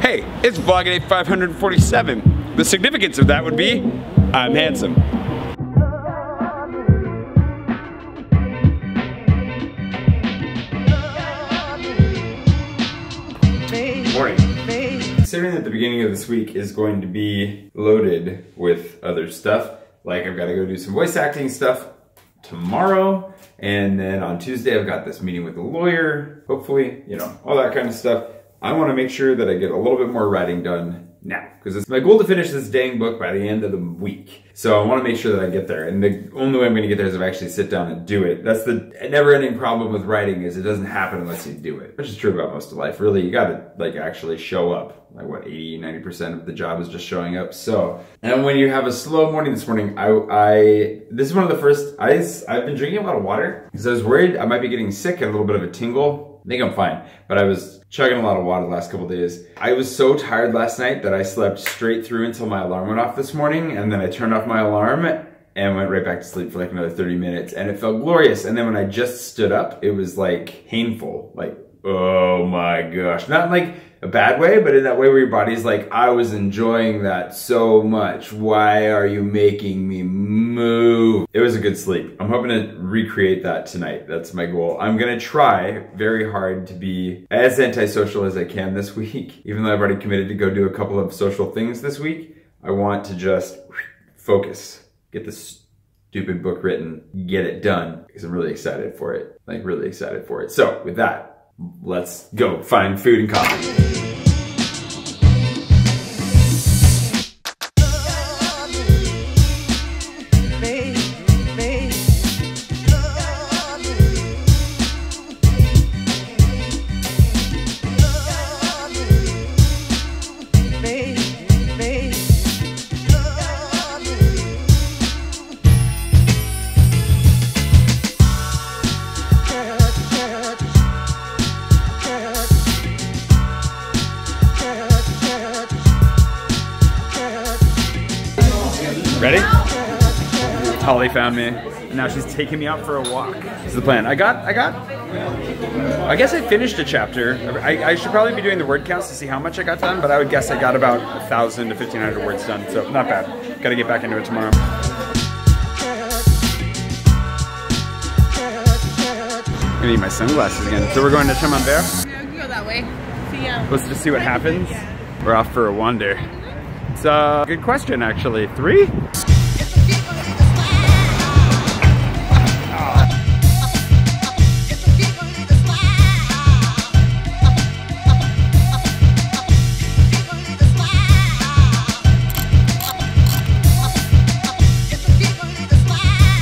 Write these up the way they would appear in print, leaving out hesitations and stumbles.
Hey, it's vlog day 547. The significance of that would be, I'm handsome. Morning. Considering that the beginning of this week is going to be loaded with other stuff, like I've got to go do some voice acting stuff tomorrow, and then on Tuesday I've got this meeting with a lawyer, hopefully, you know, all that kind of stuff. I want to make sure that I get a little bit more writing done now, because it's my goal to finish this dang book by the end of the week. So I want to make sure that I get there, and the only way I'm going to get there is if I actually sit down and do it. That's the never-ending problem with writing, is it doesn't happen unless you do it, which is true about most of life. Really, you gotta like actually show up. Like what, 80-90% of the job is just showing up. So, and when you have a slow morning this morning, this is one of the first, I've been drinking a lot of water because I was worried I might be getting sick and a little bit of a tingle. I think I'm fine, but I was chugging a lot of water the last couple of days. I was so tired last night that I slept straight through until my alarm went off this morning, and then I turned off my alarm and went right back to sleep for like another 30 minutes, and it felt glorious. And then when I just stood up, it was like painful, like, oh my gosh. Not in like a bad way, but in that way where your body's like, I was enjoying that so much. Why are you making me move? It was a good sleep. I'm hoping to recreate that tonight. That's my goal. I'm gonna try very hard to be as antisocial as I can this week. Even though I've already committed to go do a couple of social things this week, I want to just focus, get this stupid book written, get it done, because I'm really excited for it. Like really excited for it. So with that, let's go find food and coffee. Ready? Holly found me, and now she's taking me out for a walk. This is the plan. I guess I finished a chapter. I should probably be doing the word counts to see how much I got done, but I would guess I got about 1,000 to 1,500 words done, so not bad. Gotta get back into it tomorrow. I'm gonna need my sunglasses again. So we're going to Camembert? Yeah, we can go that way. Let's just see what happens. We're off for a wander. It's a good question, actually. 3?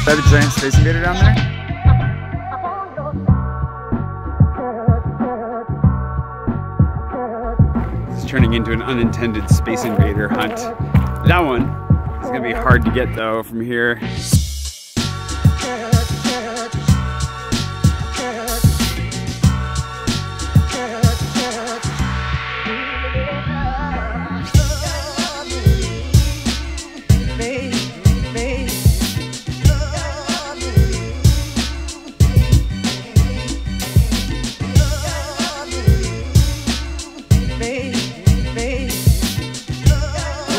I have a giant space invader down there. This is turning into an unintended space invader hunt. That one is gonna be hard to get though from here.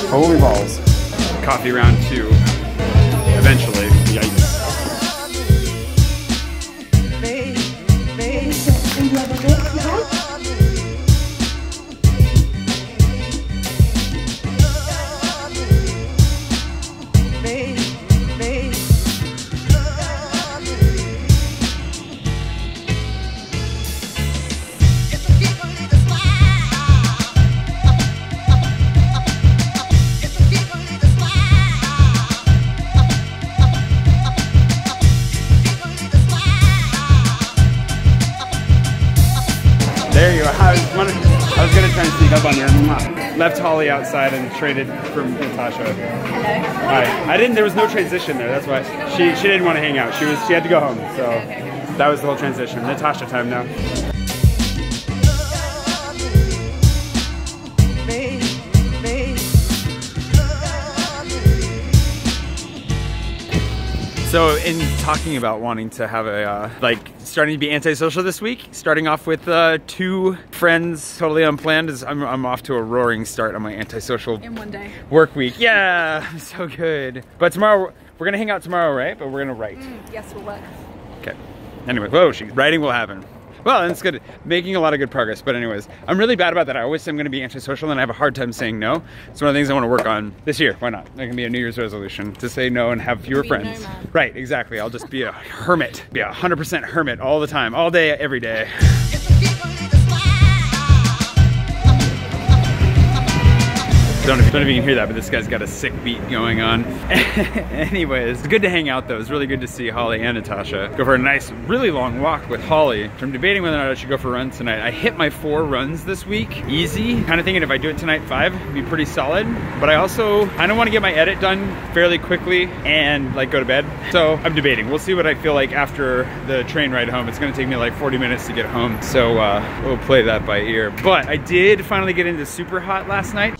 Holy balls. Coffee round 2. Eventually. Yikes. There you go. I was gonna try and sneak up on you. Left Holly outside and traded from Natasha. Hello. Hi. There was no transition there. That's why she didn't want to hang out. She had to go home. So that was the whole transition. Natasha time now. So in talking about wanting to have a like starting to be antisocial this week. Starting off with 2 friends, totally unplanned. I'm off to a roaring start on my antisocial in one day work week. Yeah, so good. But tomorrow, we're gonna hang out tomorrow, right? But we're gonna write. Yes, we'll work. Okay. Anyway, whoa, writing will happen. Well, and it's good, making a lot of good progress. But anyways, I'm really bad about that. I always say I'm gonna be antisocial and I have a hard time saying no. It's one of the things I wanna work on this year. Why not? That can be a New Year's resolution to say no and have fewer friends. Right, exactly. I'll just be a hermit. Be a 100% hermit all the time, all day, every day. Don't know if you can hear that, but this guy's got a sick beat going on. Anyways, it's good to hang out though. It's really good to see Holly and Natasha. Go for a nice, really long walk with Holly. I'm debating whether or not I should go for runs tonight. I hit my 4 runs this week, easy. Kind of thinking if I do it tonight 5, it'd be pretty solid. But I also kind of want to get my edit done fairly quickly and like go to bed. So I'm debating. We'll see what I feel like after the train ride home. It's gonna take me like 40 minutes to get home. So we'll play that by ear. But I did finally get into Super Hot last night.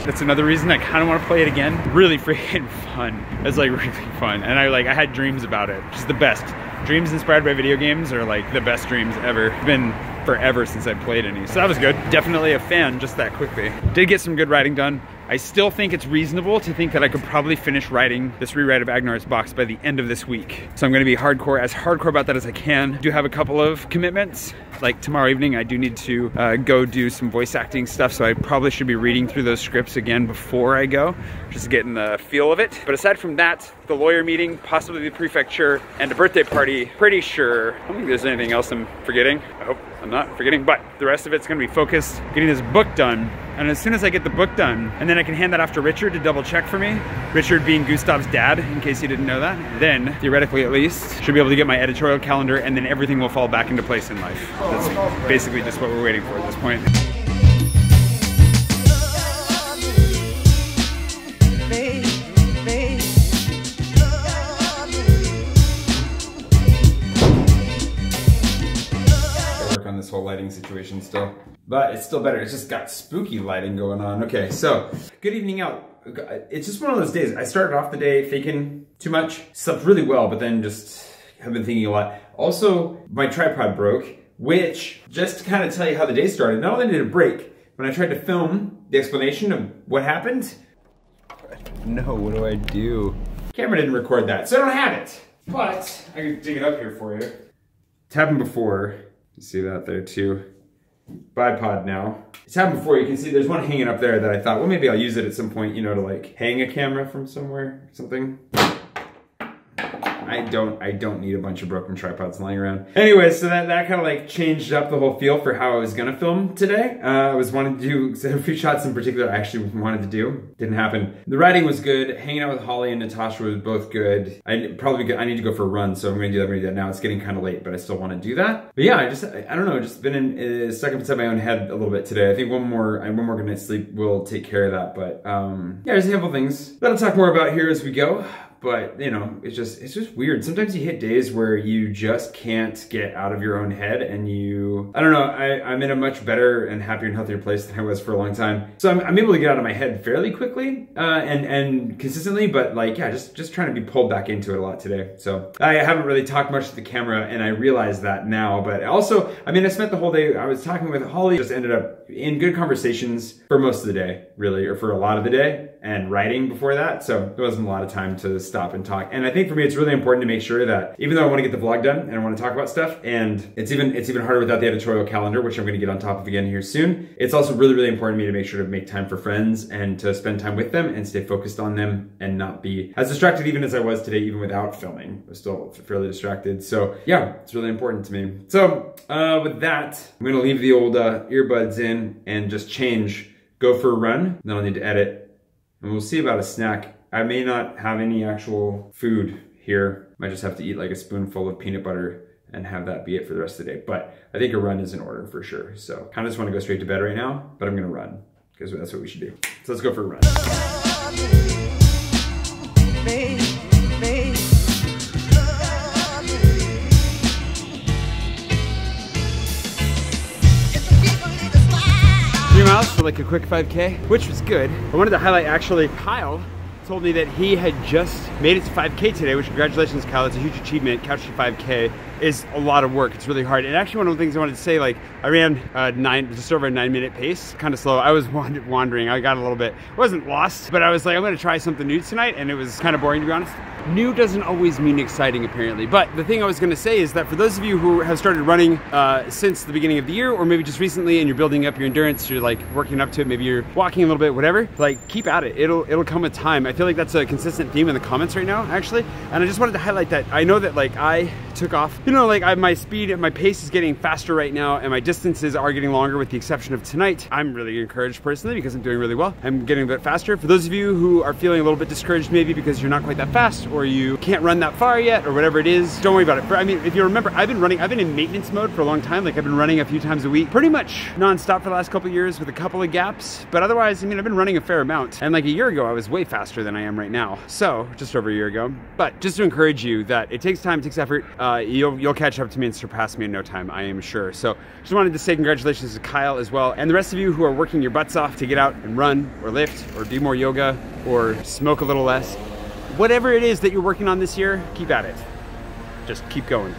That's another reason I kind of want to play it again. Really freaking fun. It's like really fun. And I had dreams about it. Just the best. Dreams inspired by video games are like the best dreams ever. It's been forever since I played any. So that was good. Definitely a fan just that quickly. Did get some good writing done. I still think it's reasonable to think that I could probably finish writing this rewrite of Agnar's box by the end of this week. So I'm gonna be as hardcore about that as I can. I do have a couple of commitments. Like tomorrow evening, I do need to go do some voice acting stuff, so I probably should be reading through those scripts again before I go, just getting the feel of it. But aside from that, the lawyer meeting, possibly the prefecture, and a birthday party, pretty sure. I don't think there's anything else I'm forgetting. I hope I'm not forgetting, but the rest of it's gonna be focused, getting this book done. And as soon as I get the book done, and then I can hand that off to Richard to double check for me, Richard being Gustav's dad, in case you didn't know that, then, theoretically at least, should be able to get my editorial calendar, and then everything will fall back into place in life. That's basically just what we're waiting for at this point. Work on this whole lighting situation still. But it's still better. It's just got spooky lighting going on. Okay, so good evening out. It's just one of those days. I started off the day thinking too much, slept really well, but then just have been thinking a lot. Also, my tripod broke, which, just to kind of tell you how the day started, not only did it break, when I tried to film the explanation of what happened, no, what do I do? Camera didn't record that, so I don't have it. But I can dig it up here for you. It's happened before. You see that there too. Bipod now. It's happened before. You can see there's one hanging up there that I thought, well, maybe I'll use it at some point, you know, to like hang a camera from somewhere or something. I don't need a bunch of broken tripods lying around. Anyway, so that kind of like changed up the whole feel for how I was gonna film today. I was wanting to do a few shots in particular I actually wanted to do. Didn't happen. The writing was good. Hanging out with Holly and Natasha was both good. I need to go for a run, so I'm gonna do that now. It's getting kind of late, but I still want to do that. But yeah, I don't know, just been stuck up inside my own head a little bit today. I think one more good night's sleep will take care of that. But yeah, there's a handful of things that I'll talk more about here as we go. But you know, it's just weird. Sometimes you hit days where you just can't get out of your own head, and I don't know, I'm in a much better and happier and healthier place than I was for a long time. So I'm able to get out of my head fairly quickly and consistently, but like, yeah, just trying to be pulled back into it a lot today. So I haven't really talked much to the camera, and I realize that now. But also, I mean, I spent the whole day, I was talking with Holly, just ended up in good conversations for most of the day, really, or for a lot of the day, and writing before that. So there wasn't a lot of time to stop and talk. And I think for me, it's really important to make sure that even though I want to get the vlog done and I want to talk about stuff, and it's even harder without the editorial calendar, which I'm going to get on top of again here soon. It's also really, really important to me to make sure to make time for friends and to spend time with them and stay focused on them and not be as distracted even as I was today, even without filming. I was still fairly distracted. So yeah, it's really important to me. So with that, I'm going to leave the old earbuds in and just change, go for a run. Then I'll need to edit, and we'll see about a snack. I may not have any actual food here. Might just have to eat like a spoonful of peanut butter and have that be it for the rest of the day. But I think a run is in order for sure. So kind of just want to go straight to bed right now, but I'm gonna run because that's what we should do. So let's go for a run. Miles for like a quick 5K, which was good. I wanted to highlight actually Kyle told me that he had just made it to 5K today, which congratulations, Kyle. It's a huge achievement. Couch to 5K is a lot of work. It's really hard. And actually one of the things I wanted to say, like I ran just over a 9-minute pace, kind of slow. I was wandering. I got a little bit, wasn't lost, but I was like, I'm gonna try something new tonight, and it was kind of boring, to be honest. New doesn't always mean exciting, apparently. But the thing I was gonna say is that for those of you who have started running since the beginning of the year, or maybe just recently, and you're building up your endurance, you're like working up to it, maybe you're walking a little bit, whatever, like keep at it. It'll come with time. I feel like that's a consistent theme in the comments right now, actually. And I just wanted to highlight that. I know that like I took off, you know, like my speed and my pace is getting faster right now, and my distances are getting longer with the exception of tonight. I'm really encouraged personally because I'm doing really well. I'm getting a bit faster. For those of you who are feeling a little bit discouraged maybe because you're not quite that fast, or you can't run that far yet, or whatever it is, don't worry about it. I mean, if you remember, I've been in maintenance mode for a long time. Like I've been running a few times a week, pretty much non-stop for the last couple of years with a couple of gaps. But otherwise, I mean, I've been running a fair amount. And like a year ago, I was way faster than I am right now. So just over a year ago. But just to encourage you that it takes time, it takes effort. You'll catch up to me and surpass me in no time, I am sure. So just wanted to say congratulations to Kyle as well. And the rest of you who are working your butts off to get out and run or lift or do more yoga or smoke a little less. Whatever it is that you're working on this year, keep at it. Just keep going.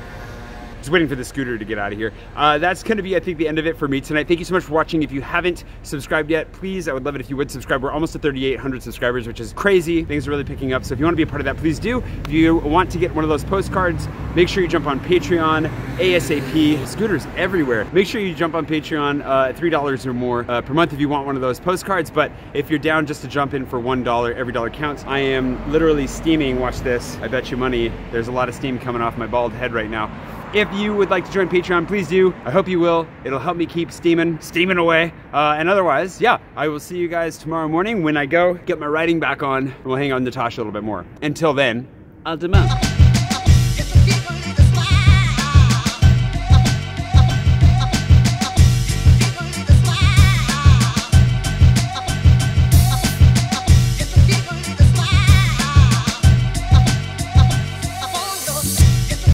Just waiting for the scooter to get out of here. That's gonna be, I think, the end of it for me tonight. Thank you so much for watching. If you haven't subscribed yet, please, I would love it if you would subscribe. We're almost at 3,800 subscribers, which is crazy. Things are really picking up. So if you wanna be a part of that, please do. If you want to get one of those postcards, make sure you jump on Patreon, ASAP, scooters everywhere. Make sure you jump on Patreon at $3 or more per month if you want one of those postcards. But if you're down just to jump in for $1, every dollar counts. I am literally steaming, watch this. I bet you money, there's a lot of steam coming off my bald head right now. If you would like to join Patreon, please do. I hope you will. It'll help me keep steaming away. And otherwise, yeah, I will see you guys tomorrow morning when I go get my riding back on, and we'll hang on Natasha a little bit more. Until then, I'll demand.